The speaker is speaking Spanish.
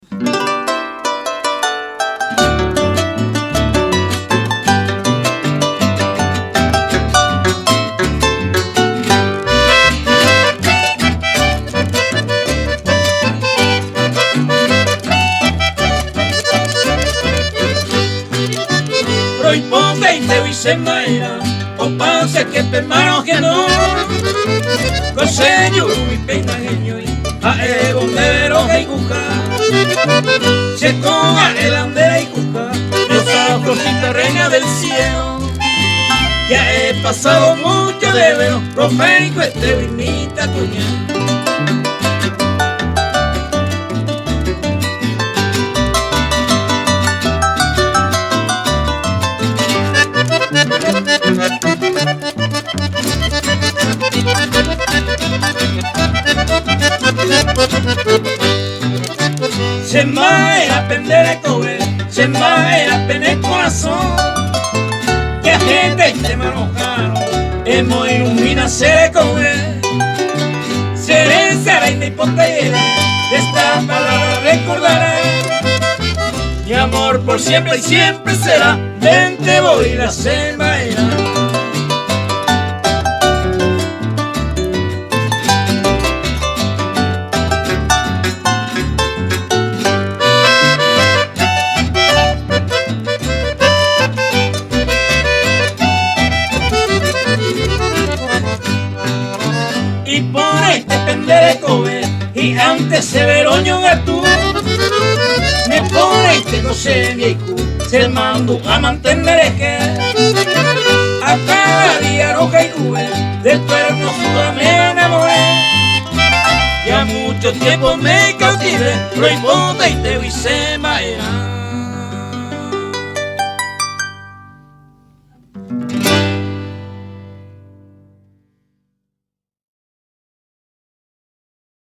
Proiponte y te visemaira, o panse que te mano que no. Coseño y peinajeño y a ebondero que cuca. Se conga el andera y cuca, esa florcita reina del cielo. Ya he pasado mucho de vero, profénico este vinita tuña. Se mae a pender el cobre, se mae a pender el corazón. Que a gente te manojano, hemos ilumina ser cobre. Seré reina y pontera, de esta palabra recordaré. Mi amor por siempre y siempre será, vente voy a la selva. Y por este pender el cobre, y antes se veroño gatú. Me pone este coche viejo, se mando a mantener que a cada día roja y nube, de tu hermosura me enamoré. Ya mucho tiempo me cautivé, lo importa y te hice maera.